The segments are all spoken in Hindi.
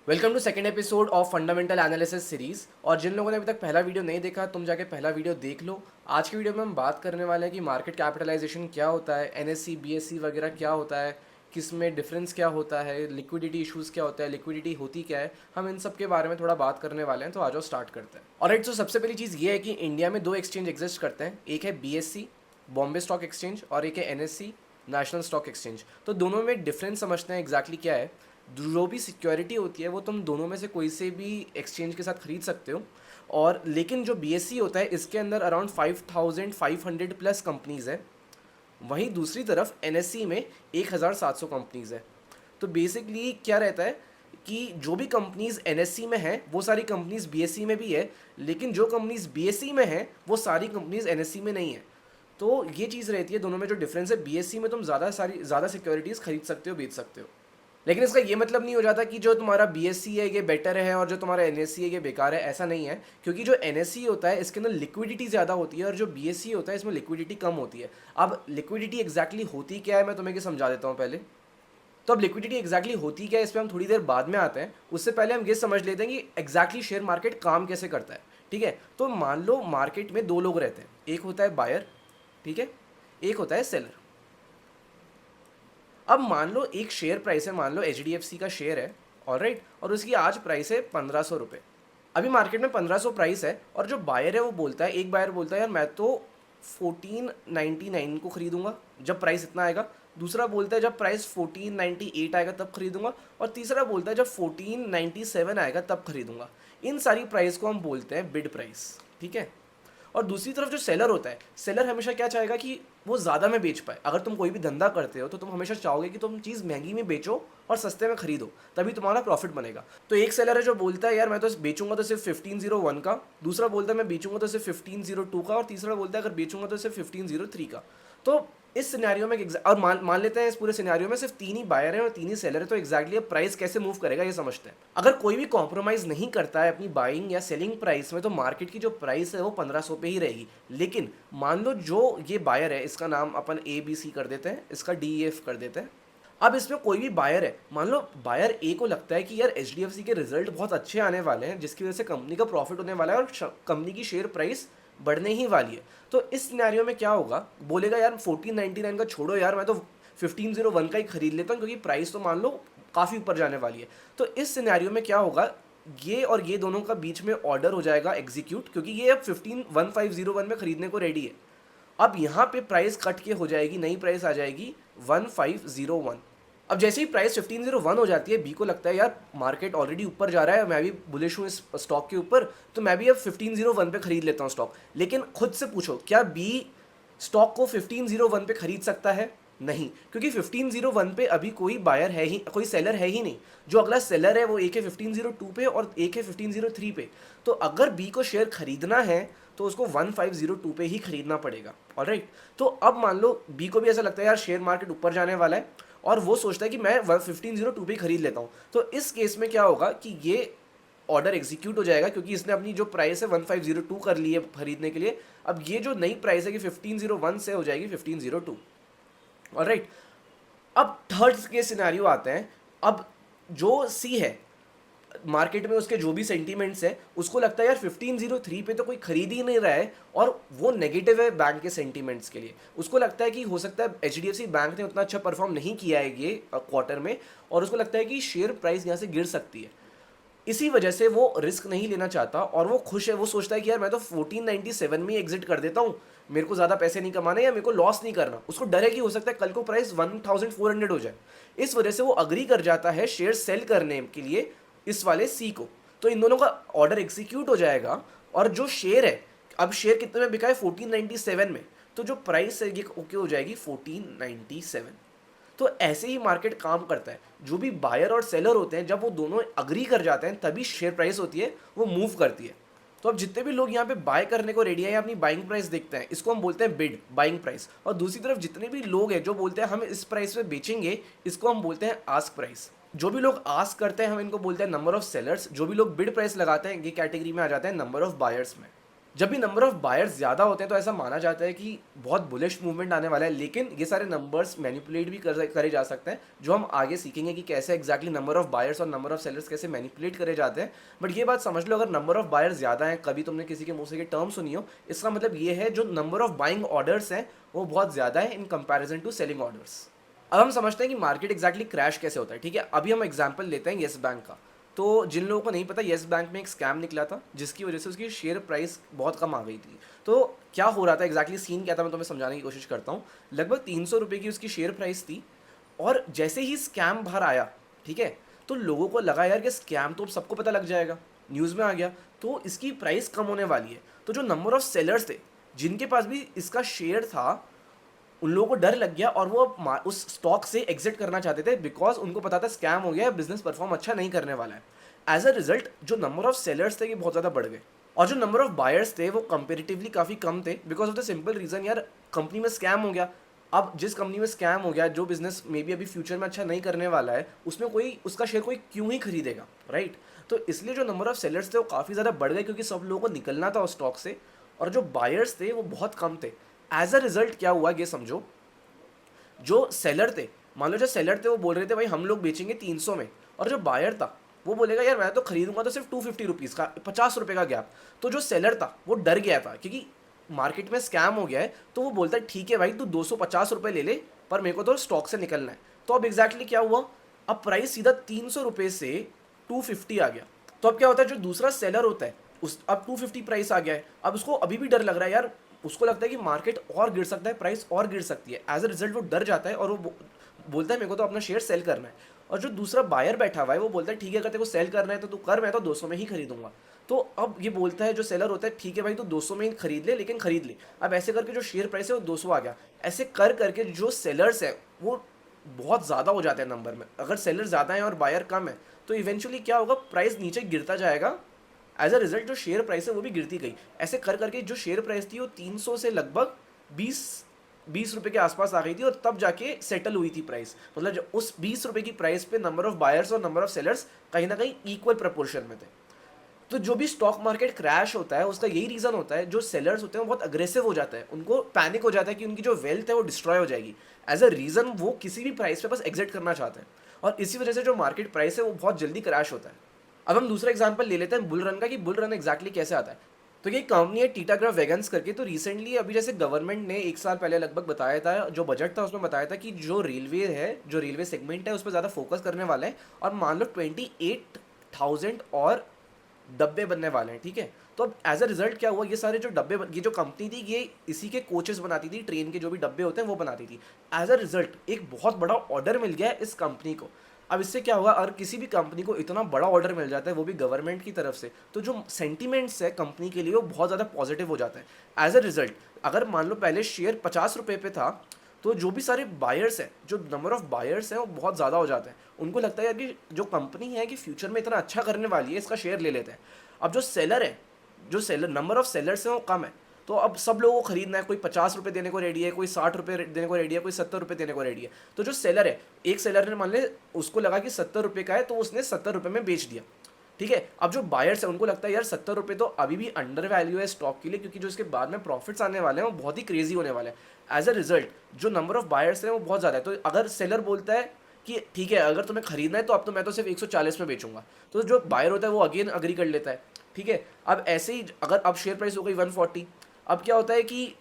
Welcome to second episode of fundamental analysis series. और जिन लोगों ने अभी तक पहला वीडियो नहीं देखा तुम जाके पहला वीडियो देख लो। आज की वीडियो में हम बात करने वाले हैं कि मार्केट कैपिटलाइजेशन क्या होता है, एनएससी बीएससी वगैरह क्या होता है, किस में डिफरेंस क्या होता है, लिक्विडिटी इशूज़ क्या होता है, लिक्विडिटी होती क्या है। हम इन सब के बारे में थोड़ा बात करने वाले हैं, तो आ जाओ स्टार्ट करते हैं। ऑलराइट, तो सबसे पहली चीज़ ये है कि इंडिया में दो एक्सचेंज एग्जिस्ट करते हैं। एक है बीएससी बॉम्बे स्टॉक एक्सचेंज और एक है एनएससी नेशनल स्टॉक एक्सचेंज। तो दोनों में डिफरेंस समझते हैं एग्जैक्टली क्या है। जो भी सिक्योरिटी होती है वो तुम दोनों में से कोई से भी एक्सचेंज के साथ खरीद सकते हो। और लेकिन जो बीएससी होता है इसके अंदर अराउंड 5500 प्लस कंपनीज़ है। वहीं दूसरी तरफ एनएससी में 1700 कंपनीज़ है। तो बेसिकली क्या रहता है कि जो भी कंपनीज़ एनएससी में हैं वो सारी कंपनीज़ बीएससी में भी है, लेकिन जो कंपनीज़ बीएससी में हैं वो सारी कंपनीज़ एनएससी में नहीं है। तो ये चीज़ रहती है दोनों में जो डिफरेंस है। बीएससी में तुम ज़्यादा सिक्योरिटीज़ खरीद सकते हो, बेच सकते हो। लेकिन इसका ये मतलब नहीं हो जाता कि जो तुम्हारा बीएससी है ये बेटर है और जो तुम्हारा एनएससी है ये बेकार है। ऐसा नहीं है, क्योंकि जो एनएससी होता है इसके अंदर लिक्विडिटी ज़्यादा होती है और जो बीएससी होता है इसमें लिक्विडिटी कम होती है। अब लिक्विडिटी एग्जैक्टली होती क्या है मैं तुम्हें समझा देता हूँ पहले। तो अब लिक्विडिटी एग्जैक्टली होती क्या है इस पर हम थोड़ी देर बाद में आते हैं। उससे पहले हम ये समझ लेते हैं कि एग्जैक्टली शेयर मार्केट काम कैसे करता है। ठीक है, तो मान लो मार्केट में दो लोग रहते हैं, एक होता है बायर, ठीक है, एक होता है सेलर। अब मान लो एक शेयर प्राइस है, मान लो एचडीएफसी का शेयर है, ऑलराइट, और उसकी आज प्राइस है 1500 रुपये। अभी मार्केट में 1500 प्राइस है और जो बायर है वो बोलता है, एक बायर बोलता है यार मैं तो 1499 को खरीदूंगा जब प्राइस इतना आएगा। दूसरा बोलता है जब प्राइस 1498 आएगा तब खरीदूंगा। और तीसरा बोलता है जब 1497 आएगा तब खरीदूंगा। इन सारी प्राइस को हम बोलते हैं बिड प्राइस, ठीक है। और दूसरी तरफ जो सेलर होता है, सेलर हमेशा क्या चाहेगा कि वो ज़्यादा में बेच पाए। अगर तुम कोई भी धंधा करते हो तो तुम हमेशा चाहोगे कि तुम चीज़ महंगी में बेचो और सस्ते में खरीदो, तभी तुम्हारा प्रॉफिट बनेगा। तो एक सेलर है जो बोलता है यार मैं तो बेचूंगा तो सिर्फ 1501 का, दूसरा बोलता है मैं बेचूंगा तो सिर्फ 1502 का, और तीसरा बोलता है अगर बेचूंगा तो सिर्फ 1503 का। तो इस सिनेरियो में और मान लेते हैं इस पूरे सिनेरियो में सिर्फ तीन ही बायर हैं और तीन ही सेलर है, तो एग्जैक्टली अब प्राइस कैसे मूव करेगा ये समझते हैं। अगर कोई भी कॉम्प्रोमाइज नहीं करता है अपनी बाइंग या सेलिंग प्राइस में तो मार्केट की जो प्राइस है वो 1500 पे ही रहेगी। लेकिन मान लो जो ये बायर है, इसका नाम अपन ए बी सी कर देते हैं, इसका डी ई एफ कर देते हैं। अब इसमें कोई भी बायर है, मान लो बायर ए को लगता है कि यार एचडीएफसी के रिजल्ट बहुत अच्छे आने वाले हैं जिसकी वजह से कंपनी का प्रॉफिट होने वाला है और कंपनी की शेयर प्राइस बढ़ने ही वाली है। तो इस सिनेरियो में क्या होगा, बोलेगा यार 1499 का छोड़ो यार, मैं तो 1501 का ही खरीद लेता हूँ क्योंकि प्राइस तो मान लो काफ़ी ऊपर जाने वाली है। तो इस सिनेरियो में क्या होगा, ये और ये दोनों का बीच में ऑर्डर हो जाएगा एग्जीक्यूट, क्योंकि ये अब 1501 में खरीदने को रेडी है। अब यहाँ पे प्राइस कट के हो जाएगी, नई प्राइस आ जाएगी 1501। अब जैसे ही प्राइस 1501 हो जाती है, बी को लगता है यार मार्केट ऑलरेडी ऊपर जा रहा है, मैं भी बुलिश हूँ इस स्टॉक के ऊपर, तो मैं भी अब 1501 पे खरीद लेता हूँ स्टॉक। लेकिन खुद से पूछो क्या बी स्टॉक को 1501 पे खरीद सकता है? नहीं, क्योंकि 1501 पे अभी कोई बायर है ही, कोई सेलर है ही नहीं। जो अगला सेलर है वो एक है 1502 पे और एक है 1503 पे। तो अगर बी को शेयर खरीदना है तो उसको 1502 पे ही खरीदना पड़ेगा। ऑलराइट, तो अब मान लो बी को भी ऐसा लगता है यार शेयर मार्केट ऊपर जाने वाला है और वो सोचता है कि मैं 1502 पे खरीद लेता हूँ। तो इस केस में क्या होगा कि ये ऑर्डर एग्जीक्यूट हो जाएगा, क्योंकि इसने अपनी जो प्राइस है 1502 कर ली है खरीदने के लिए। अब ये जो नई प्राइस है कि 1501 से हो जाएगी 1502। ऑलराइट, अब थर्ड के सिनेरियो आते हैं। अब जो सी है मार्केट में, उसके जो भी सेंटीमेंट्स है, उसको लगता है यार 1503 पे तो कोई खरीद ही नहीं रहा है और वो नेगेटिव है बैंक के सेंटीमेंट्स के लिए। उसको लगता है कि हो सकता है एचडीएफसी बैंक ने उतना अच्छा परफॉर्म नहीं किया है ये क्वार्टर में, और उसको लगता है कि शेयर प्राइस यहाँ से गिर सकती है। इसी वजह से वो रिस्क नहीं लेना चाहता और वो खुश है। वो सोचता है कि यार मैं तो 1497 में एग्जिट कर देता हूँ, मेरे को ज़्यादा पैसे नहीं कमाने या मेरे को लॉस नहीं करना। उसको डर है कि हो सकता है कल को प्राइस 1400 हो जाए। इस वजह से वो अग्री कर जाता है शेयर सेल करने के लिए इस वाले सी को। तो इन दोनों का ऑर्डर एग्जीक्यूट हो जाएगा और जो शेयर है, अब शेयर कितने में बिका है 1497 में, तो जो प्राइस है ये ओके हो जाएगी 1497। तो ऐसे ही मार्केट काम करता है। जो भी बायर और सेलर होते हैं जब वो दोनों अग्री कर जाते हैं तभी शेयर प्राइस होती है वो मूव करती है। तो अब जितने भी लोग यहाँ पे बाय करने को रेडी है या अपनी बाइंग प्राइस देखते हैं, इसको हम बोलते हैं बिड, बाइंग प्राइस। और दूसरी तरफ जितने भी लोग हैं जो बोलते हैं हम इस प्राइस पे बेचेंगे, इसको हम बोलते हैं आस्क प्राइस। जो भी लोग आस्क करते हैं हम इनको बोलते हैं नंबर ऑफ सेलर्स। जो भी लोग बिड प्राइस लगाते हैं ये कैटेगरी में आ जाते हैं नंबर ऑफ बायर्स में। जब भी नंबर ऑफ बायर्स ज़्यादा होते हैं तो ऐसा माना जाता है कि बहुत बुलिश मूवमेंट आने वाला है, लेकिन ये सारे नंबर्स मैनिपुलेट भी करे जा सकते हैं, जो हम आगे सीखेंगे कि कैसे एग्जैक्टली नंबर ऑफ बायर्स और नंबर ऑफ सेलर्स कैसे मैनिपुलेट करे जाते हैं। बट ये बात समझ लो, अगर नंबर ऑफ बायर्स ज़्यादा हैं, कभी तुमने किसी के मुंह से ये टर्म सुनी हो, इसका मतलब ये है जो नंबर ऑफ बाइंग ऑर्डर्स हैं वो बहुत ज़्यादा है in comparison to selling orders. अब हम समझते हैं कि मार्केट एग्जैक्टली क्रैश कैसे होता है। ठीक है, अभी हम एग्जाम्पल लेते हैं येस बैंक का। तो जिन लोगों को नहीं पता, येस बैंक में एक स्कैम निकला था जिसकी वजह से उसकी शेयर प्राइस बहुत कम आ गई थी। तो क्या हो रहा था एग्जैक्टली, सीन क्या था, मैं तुम्हें समझाने की कोशिश करता हूँ। लगभग 300 रुपये की उसकी शेयर प्राइस थी, और जैसे ही स्कैम बाहर आया, ठीक है, तो लोगों को लगा यार कि स्कैम तो अब सबको पता लग जाएगा, न्यूज़ में आ गया, तो इसकी प्राइस कम होने वाली है। तो जो नंबर ऑफ सेलर्स थे जिनके पास भी इसका शेयर था, उन लोगों को डर लग गया और वो उस स्टॉक से एग्जिट करना चाहते थे, बिकॉज उनको पता था स्कैम हो गया है, बिजनेस परफॉर्म अच्छा नहीं करने वाला है। एज अ रिजल्ट जो नंबर ऑफ सेलर्स थे ये बहुत ज़्यादा बढ़ गए, और जो नंबर ऑफ बायर्स थे वो कंपेरेटिवली काफ़ी कम थे, because of the simple reason, यार कंपनी में स्कैम हो गया। अब जिस कंपनी में स्कैम हो गया, जो बिजनेस मे बी अभी फ्यूचर में अच्छा नहीं करने वाला है, उसमें कोई उसका शेयर कोई क्यों ही खरीदेगा, राइट। तो इसलिए जो नंबर ऑफ सेलर्स थे वो काफ़ी ज़्यादा बढ़ गए, क्योंकि सब लोगों को निकलना था उस स्टॉक से, और जो बायर्स थे वो बहुत कम थे। एज अ रिजल्ट क्या हुआ ये समझो, जो सेलर थे, मान लो जो सेलर थे वो बोल रहे थे भाई हम लोग बेचेंगे 300 में, और जो बायर था वो बोलेगा यार मैं तो खरीदूंगा तो सिर्फ 250 रुपीज़ का, 50 रुपये का गैप। तो जो सेलर था वो डर गया था क्योंकि मार्केट में स्कैम हो गया है, तो वो बोलता है ठीक है भाई तू 250 रुपये ले ले, पर मेरे को तो स्टॉक से निकलना है। तो अब एग्जैक्टली क्या हुआ, अब प्राइस सीधा 300 रुपये से 250 आ गया। तो अब क्या होता है, जो दूसरा सेलर होता है उस अब 250 प्राइस आ गया है, अब उसको अभी भी डर लग रहा है यार, उसको लगता है कि मार्केट और गिर सकता है, प्राइस और गिर सकती है। एज अ रिजल्ट वो डर जाता है और वो बोलता है मेरे को तो अपना शेयर सेल करना है। और जो दूसरा बायर बैठा हुआ है वो बोलता है ठीक है, अगर तेरे को सेल करना है तो तू कर, मैं तो 200 में ही खरीदूंगा। तो अब ये बोलता है जो सेलर होता है ठीक है भाई तू 200 में ही खरीद ले, लेकिन खरीद ले। अब ऐसे करके जो शेयर प्राइस है वो 200 आ गया। ऐसे कर करके जो सेलर्स है वो बहुत ज़्यादा हो जाते हैं नंबर में। अगर सेलर ज़्यादा है और बायर कम है तो इवेंचुअली क्या होगा, प्राइस नीचे गिरता जाएगा। एज अ रिजल्ट जो शेयर प्राइस है वो भी गिरती गई। ऐसे कर करके जो शेयर प्राइस थी वो 300 से लगभग 20 रुपये के आसपास आ गई थी, और तब जाके सेटल हुई थी प्राइस। मतलब जो उस 20 रुपये की प्राइस पे नंबर ऑफ बायर्स और नंबर ऑफ सेलर्स कहीं ना कहीं इक्वल प्रपोर्शन में थे। तो जो भी स्टॉक मार्केट क्रैश होता है उसका यही रीज़न होता है, जो सेलर्स होते हैं वो बहुत अग्रेसिव हो जाता है, उनको पैनिक हो जाता है कि उनकी जो वेल्थ है वो डिस्ट्रॉय हो जाएगी। एज अ रीज़न वो किसी भी प्राइस पे बस एग्जिट करना चाहते हैं, और इसी वजह से जो मार्केट प्राइस है वो बहुत जल्दी क्रैश होता है। अब हम दूसरा एग्जांपल ले लेते हैं बुल रन का, कि बुल रन एग्जैक्टली कैसे आता है। तो ये कंपनी है टीटाग्राफ वैगन्स करके। तो रिसेंटली अभी जैसे गवर्नमेंट ने 1 साल पहले लगभग बताया था, जो बजट था उसमें बताया था कि जो रेलवे है, जो रेलवे सेगमेंट है उस पर ज़्यादा फोकस करने वाला है, और मान लो 28,000 और डब्बे बनने वाले हैं, ठीक है। तो अब एज अ रिजल्ट क्या हुआ, ये सारे जो डब्बे ये जो कंपनी थी ये इसी के कोचेस बनाती थी, ट्रेन के जो भी डब्बे होते हैं वो बनाती थी। एज अ रिजल्ट एक बहुत बड़ा ऑर्डर मिल गया है इस कंपनी को। अब इससे क्या होगा, अगर किसी भी कंपनी को इतना बड़ा ऑर्डर मिल जाता है वो भी गवर्नमेंट की तरफ से, तो जो सेंटीमेंट्स है कंपनी के लिए वो बहुत ज़्यादा पॉजिटिव हो जाता है। एज अ रिजल्ट अगर मान लो पहले शेयर 50 रुपये पे था, तो जो भी सारे बायर्स हैं, जो नंबर ऑफ बायर्स हैं वो बहुत ज़्यादा हो जाते हैं। उनको लगता है यार कि जो कंपनी है कि फ्यूचर में इतना अच्छा करने वाली है, इसका शेयर ले लेते हैं। अब जो सेलर है, जो सेलर नंबर ऑफ सेलर्स हैं वो कम है, तो अब सब लोगों को खरीदना है। कोई 50 रुपये देने को रेडी है, कोई 60 रुपये देने को रेडी है, कोई 70 रुपये देने को रेडी है। तो जो सेलर है, एक सेलर ने मान ले उसको लगा कि 70 रुपये का है, तो उसने 70 रुपये में बेच दिया, ठीक है। अब जो बायर्स है उनको लगता है यार 70 रुपये तो अभी भी अंडर वैल्यू है स्टॉक के लिए, क्योंकि जो इसके बाद में प्रॉफिट्स आने वाले हैं वो बहुत ही क्रेजी होने वाले हैं। एज अ रिजल्ट जो नंबर ऑफ बायर्स हैं वो बहुत ज़्यादा है। तो अगर सेलर बोलता है कि ठीक है अगर तुम्हें खरीदना है तो अब तो मैं तो सिर्फ 140 में बेचूंगा, तो जो बायर होता है वो अगेन अग्री कर लेता है, ठीक है। अब ऐसे ही अगर अब शेयर प्राइस हो गई 140, अब क्या होता है कि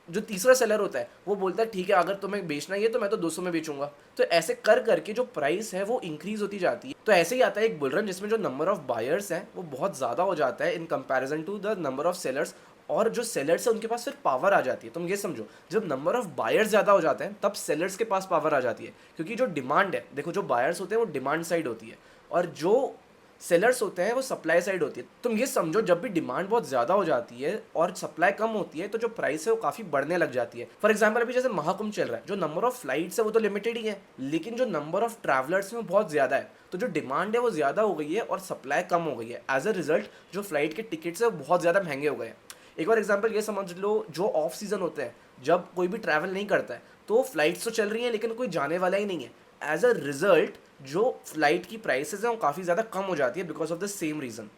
जो तीसरा सेलर होता है वो बोलता है ठीक है अगर तुम्हें बेचना ही है तो मैं तो 200 में बेचूंगा। तो ऐसे कर करके जो प्राइस है वो इंक्रीज होती जाती है। तो ऐसे ही आता है एक बुल रन जिसमें जो नंबर ऑफ बायर्स हैं वो बहुत ज़्यादा हो जाता है in comparison to the number of sellers, और जो सेलर्स है उनके पास फिर पावर आ जाती है। तुम ये समझो, जब नंबर ऑफ बायर्स ज़्यादा हो जाते हैं तब सेलर्स के पास पावर आ जाती है, क्योंकि जो डिमांड है, देखो जो बायर्स होते हैं वो डिमांड साइड होती है, और जो सेलर्स होते हैं वो सप्लाई साइड होती है। तुम ये समझो जब भी डिमांड बहुत ज़्यादा हो जाती है और सप्लाई कम होती है तो जो प्राइस है वो काफ़ी बढ़ने लग जाती है। फॉर एग्जांपल अभी जैसे महाकुंभ चल रहा है, जो नंबर ऑफ फ्लाइट्स है वो तो लिमिटेड ही है, लेकिन जो नंबर ऑफ ट्रैवलर्स है वो बहुत ज़्यादा है। तो जो डिमांड है वो ज़्यादा हो गई है और सप्लाई कम हो गई है। एज अ रिजल्ट जो फ्लाइट के टिकट्स है वो बहुत ज़्यादा महंगे हो गए हैं। एक और एग्जाम्पल ये समझ लो, जो ऑफ सीजन होते हैं, जब कोई भी ट्रैवल नहीं करता है तो फ्लाइट्स तो चल रही हैं लेकिन कोई जाने वाला ही नहीं है। एज अ रिजल्ट जो फ्लाइट की प्राइसेस हैं वो काफ़ी ज़्यादा कम हो जाती है because of the same reason.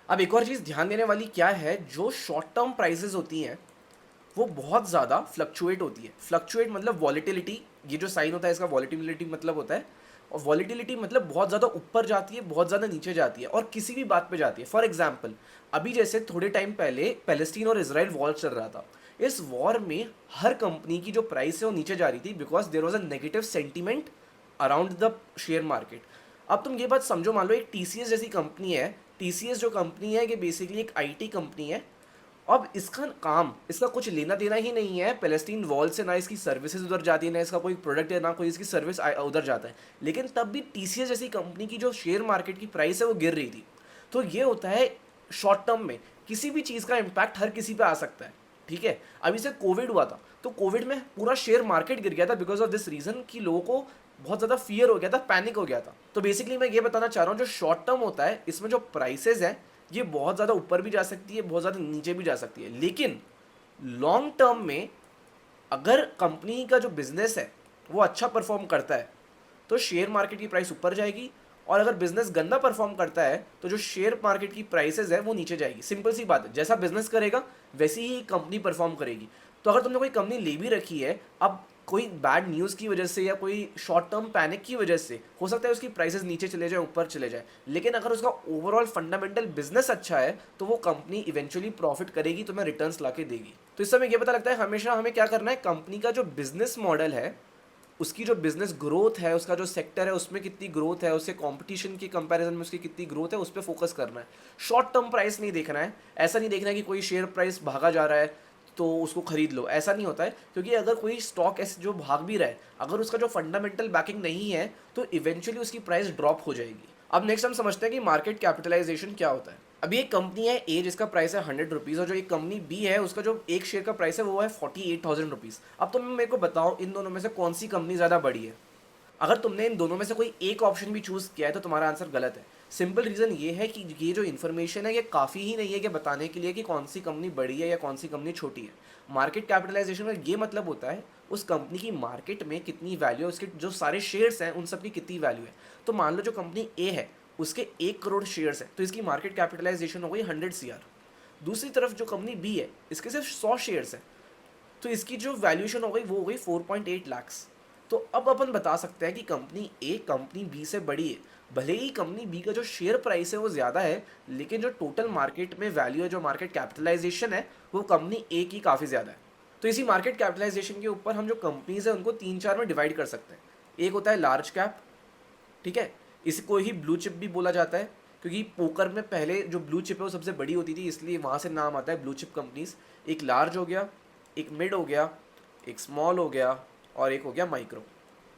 अब एक और चीज़ ध्यान देने वाली क्या है, जो शॉर्ट टर्म प्राइसेस होती हैं वो बहुत ज़्यादा फ्लक्चुएट होती है। फ्लक्चुएट मतलब वॉलेटिलिटी, ये जो साइन होता है इसका वॉलेटिलिटी मतलब होता है, और वॉलेटिलिटी मतलब बहुत ज़्यादा ऊपर जाती है, बहुत ज़्यादा नीचे जाती है, और किसी भी बात पे जाती है। फॉर एग्जांपल, अभी जैसे थोड़े टाइम पहले पैलेस्टीन और इसराइल वॉर चल रहा था, इस वॉर में हर कंपनी की जो प्राइस है वो नीचे जा रही थी, because there was a negative sentiment around the share market. अब तुम ये बात समझो, मान लो एक टीसीएस जैसी कंपनी है, टीसीएस जो कंपनी है ये बेसिकली एक आईटी कंपनी है। अब इसका काम, इसका कुछ लेना देना ही नहीं है पैलेस्टीन वॉल से, ना इसकी सर्विसेज उधर जाती है, ना इसका कोई प्रोडक्ट है, ना कोई इसकी सर्विस उधर जाता है। लेकिन तब भी टीसीएस जैसी कंपनी की जो शेयर मार्केट की प्राइस है वो गिर रही थी। तो ये होता है शॉर्ट टर्म में, किसी भी चीज़ का इम्पैक्ट हर किसी पे आ सकता है। ठीक है, अभी से कोविड हुआ था, तो कोविड में पूरा शेयर मार्केट गिर गया था बिकॉज ऑफ दिस रीज़न कि लोगों को बहुत ज़्यादा फियर हो गया था, पैनिक हो गया था। तो बेसिकली मैं ये बताना चाह रहा हूँ, जो शॉर्ट टर्म होता है इसमें जो प्राइसेज हैं ये बहुत ज़्यादा ऊपर भी जा सकती है, बहुत ज़्यादा नीचे भी जा सकती है। लेकिन लॉन्ग टर्म में अगर कंपनी का जो बिजनेस है वो अच्छा परफॉर्म करता है तो शेयर मार्केट की प्राइस ऊपर जाएगी, और अगर बिजनेस गंदा परफॉर्म करता है तो जो शेयर मार्केट की प्राइसेस है वो नीचे जाएगी। सिंपल सी बात है, जैसा बिजनेस करेगा वैसी ही कंपनी परफॉर्म करेगी। तो अगर तुमने कोई कंपनी ले भी रखी है, अब कोई बैड न्यूज़ की वजह से या कोई शॉर्ट टर्म पैनिक की वजह से हो सकता है उसकी प्राइसेस नीचे चले जाए, ऊपर चले जाए, लेकिन अगर उसका ओवरऑल फंडामेंटल बिजनेस अच्छा है तो वो कंपनी इवेंचुअली प्रॉफिट करेगी, तुम्हें रिटर्न्स ला के देगी। तो इस समय ये पता लगता है हमेशा हमें क्या करना है, कंपनी का जो बिजनेस मॉडल है, उसकी जो बिजनेस ग्रोथ है, उसका जो सेक्टर है उसमें कितनी ग्रोथ है, उसके कंपटीशन के कंपैरिजन में उसकी कितनी ग्रोथ है, उस पर फोकस करना है। शॉर्ट टर्म प्राइस नहीं देखना है, ऐसा नहीं देखना है कि कोई शेयर प्राइस भागा जा रहा है तो उसको खरीद लो, ऐसा नहीं होता है। क्योंकि अगर कोई स्टॉक ऐसे जो भाग भी रहा है, अगर उसका जो फंडामेंटल बैकिंग नहीं है तो इवेंचुअली उसकी प्राइस ड्रॉप हो जाएगी। अब नेक्स्ट हम समझते हैं कि मार्केट कैपिटलाइजेशन क्या होता है। अभी एक कंपनी है ए जिसका प्राइस है 100 रुपीज़, और जो एक कंपनी बी है उसका जो एक शेयर का प्राइस है वो है 48,000 रुपीज़। अब तुम मेरे को बताओ इन दोनों में से कौन सी कंपनी ज़्यादा बड़ी है। अगर तुमने इन दोनों में से कोई एक ऑप्शन भी चूज़ किया है तो तुम्हारा आंसर गलत है। सिंपल रीज़न ये है कि ये जो इन्फॉर्मेशन है ये काफ़ी ही नहीं है कि बताने के लिए कि कौन सी कंपनी बड़ी है या कौन सी कंपनी छोटी है। मार्केट कैपिटलाइजेशन का ये मतलब होता है उस कंपनी की मार्केट में कितनी वैल्यू है, उसके जो सारे शेयर्स हैं उन सब की कितनी वैल्यू है। तो मान लो जो कंपनी ए है उसके 1 करोड़ शेयर्स है तो इसकी मार्केट कैपिटलाइजेशन हो गई 100 CR। दूसरी तरफ जो कंपनी बी है इसके सिर्फ 100 शेयर्स है तो इसकी जो वैल्यूएशन हो गई वो हो गई 4.8 लाख्स। तो अब अपन बता सकते हैं कि कंपनी ए कंपनी बी से बड़ी है। भले ही कंपनी बी का जो शेयर प्राइस है वो ज़्यादा है, लेकिन जो टोटल मार्केट में वैल्यू है, जो मार्केट कैपिटलाइजेशन है, वो कंपनी ए की काफ़ी ज़्यादा है। तो इसी मार्केट कैपिटलाइजेशन के ऊपर हम जो कंपनीज है उनको 3-4 में डिवाइड कर सकते हैं। एक होता है लार्ज कैप, ठीक है, इसको ही ब्लू चिप भी बोला जाता है, क्योंकि पोकर में पहले जो ब्लू चिप है वो सबसे बड़ी होती थी, इसलिए वहाँ से नाम आता है ब्लू चिप कंपनीज। एक लार्ज हो गया, एक मिड हो गया, एक स्मॉल हो गया, और एक हो गया माइक्रो।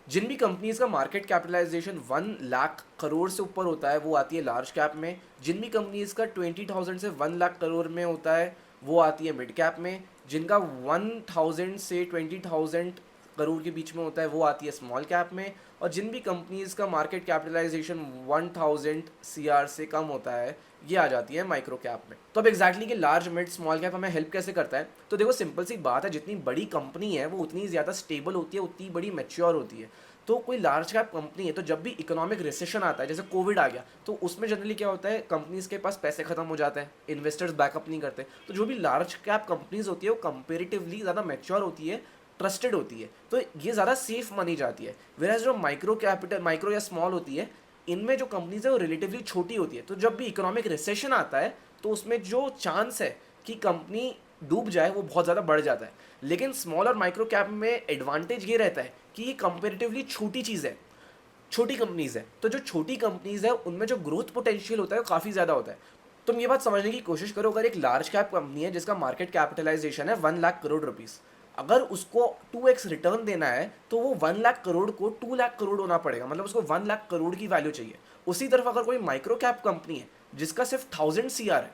जिन भी कंपनीज का मार्केट कैपिटलाइजेशन 1 लाख करोड़ से ऊपर होता है वो आती है लार्ज कैप में। जिन भी कंपनीज का 20,000 से 1 लाख करोड़ में होता है वो आती है मिड कैप में। जिनका 1,000 से 20,000 करोड़ के बीच में होता है वो आती है स्मॉल कैप में। और जिन भी कंपनीज का मार्केट कैपिटलाइजेशन 1,000 CR से कम होता है ये आ जाती है माइक्रो कैप में। तो अब एग्जैक्टली कि लार्ज मिड स्मॉल कैप हमें हेल्प कैसे करता है, तो देखो सिंपल सी बात है, जितनी बड़ी कंपनी है वो उतनी ज़्यादा स्टेबल होती है, उतनी बड़ी मैच्योर होती है। तो कोई लार्ज कैप कंपनी है तो जब भी इकोनॉमिक रिसेशन आता है, जैसे कोविड आ गया, तो उसमें जनरली क्या होता है, कंपनीज के पास पैसे खत्म हो जाते हैं, इन्वेस्टर्स बैकअप नहीं करते, तो जो भी लार्ज कैप कंपनीज होती है वो कंपेरेटिवली ज़्यादा मैच्योर होती है, ट्रस्टेड होती है, तो ये ज़्यादा सेफ मानी जाती है। वेराज जो माइक्रो या स्मॉल होती है, इनमें जो कंपनीज है वो रिलेटिवली छोटी होती है, तो जब भी इकोनॉमिक रिसेशन आता है तो उसमें जो चांस है कि कंपनी डूब जाए वो बहुत ज़्यादा बढ़ जाता है। लेकिन स्मॉल और माइक्रो कैप में एडवांटेज ये रहता है कि ये कंपेरेटिवली छोटी चीज़ है, छोटी कंपनीज है, तो जो छोटी कंपनीज है उनमें जो ग्रोथ पोटेंशियल होता है वो काफ़ी ज़्यादा होता है। तुम ये बात समझने की कोशिश करो, अगर एक लार्ज कैप कंपनी है जिसका मार्केट कैपिटलाइजेशन है 1 लाख करोड़ रुपीज़, अगर उसको 2x रिटर्न देना है तो वो 1 लाख करोड़ को 2 लाख करोड़ होना पड़ेगा, मतलब उसको 1 लाख करोड़ की वैल्यू चाहिए। उसी तरफ अगर कोई माइक्रो कैप कंपनी है जिसका सिर्फ 1,000 CR है,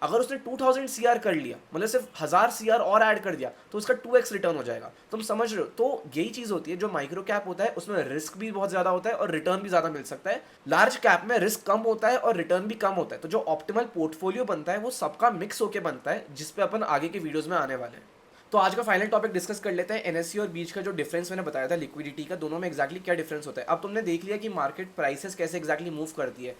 अगर उसने 2,000 CR कर लिया, मतलब सिर्फ 1,000 CR और ऐड कर दिया, तो उसका 2x रिटर्न हो जाएगा। तुम समझ रहे हो, तो यही चीज़ होती है, जो माइक्रो कैप होता है उसमें रिस्क भी बहुत ज़्यादा होता है और रिटर्न भी ज़्यादा मिल सकता है। लार्ज कैप में रिस्क कम होता है और रिटर्न भी कम होता है, तो जो ऑप्टिमल पोर्टफोलियो बनता है वो सबका मिक्स होकर बनता है, जिसपे अपन आगे के वीडियोज़ में आने वाले हैं। तो आज का फाइनल टॉपिक डिस्कस कर लेते हैं, एनएससी और बीच का जो डिफरेंस मैंने बताया था लिक्विडिटी का, दोनों में एक्जैक्टली क्या डिफरेंस होता है। अब तुमने देख लिया कि मार्केट प्राइसेस कैसे एक्जैक्टली मूव करती है।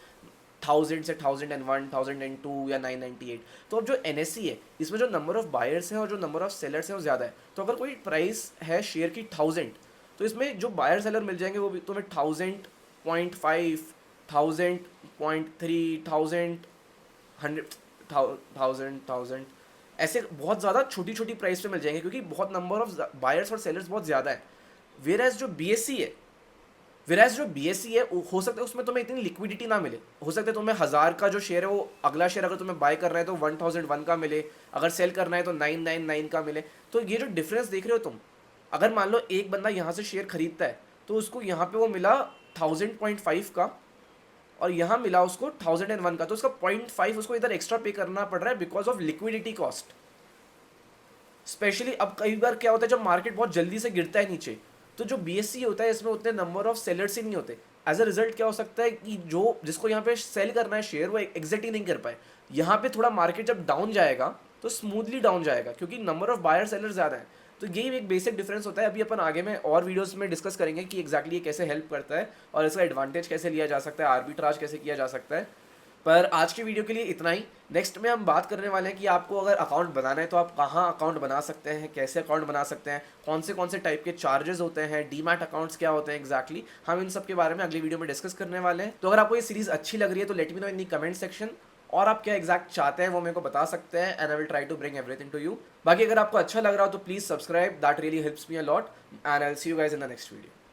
1000 से 1001, 1002 या 998। तो अब जो NSE है इसमें जो नंबर ऑफ बायर्स हैं और जो नंबर ऑफ सेलर्स हैं वो ज़्यादा है। तो अगर कोई प्राइस है शेयर की 1000, तो इसमें जो बायर सेलर मिल जाएंगे वो भी तुम्हें 1000.5, 1000.3, 1000 ऐसे बहुत ज़्यादा छोटी छोटी प्राइस पे मिल जाएंगे, क्योंकि बहुत नंबर ऑफ बायर्स और सेलर्स बहुत ज़्यादा है। वेराज जो BSE है हो सकता है उसमें तुम्हें इतनी लिक्विडिटी ना मिले। हो सकता है तुम्हें 1000 का जो शेयर है वो अगला शेयर अगर तुम्हें बाय करना है तो 1001 का मिले, अगर सेल करना है तो 999 का मिले। तो ये जो डिफरेंस देख रहे हो तुम, अगर मान लो एक बंदा यहाँ से शेयर खरीदता है तो उसको यहाँ पे वो मिला 1000.5 का और यहाँ मिला उसको 1001 का, तो उसका 0.5 उसको इधर एक्स्ट्रा पे करना पड़ रहा है because of liquidity cost. Specially अब कई बार क्या होता है जब मार्केट बहुत जल्दी से गिरता है नीचे, तो जो BSE होता है इसमें उतने नंबर ऑफ सेलर्स ही नहीं होते। एज अ रिजल्ट क्या हो सकता है कि जो जिसको यहाँ पे सेल करना है शेयर वो एग्जिट ही नहीं कर पाए। यहाँ पे थोड़ा मार्केट जब डाउन जाएगा तो स्मूथली डाउन जाएगा क्योंकि नंबर ऑफ बायर सेलर ज़्यादा है। तो यही एक बेसिक डिफरेंस होता है। अभी अपन आगे में और वीडियोस में डिस्कस करेंगे कि एग्जैक्टली ये कैसे हेल्प करता है और इसका एडवांटेज कैसे लिया जा सकता है, आर्बिट्राज कैसे किया जा सकता है। पर आज की वीडियो के लिए इतना ही। नेक्स्ट में हम बात करने वाले हैं कि आपको अगर अकाउंट बनाना है तो आप कहाँ अकाउंट बना सकते हैं, कैसे अकाउंट बना सकते हैं, कौन से टाइप के चार्जेस होते हैं, डीमैट अकाउंट्स क्या होते हैं एग्जैक्टली। हम इन सब के बारे में अगली वीडियो में डिस्कस करने वाले हैं। तो अगर आपको ये सीरीज़ अच्छी लग रही है तो लेट मी नो इन दी कमेंट सेक्शन, और आप क्या एग्जैक्ट चाहते हैं वो मेरे को बता सकते हैं and I will try to bring everything to you. बाकी अगर आपको अच्छा लग रहा हो तो please subscribe, that really helps me a lot and I will see you guys in the next video.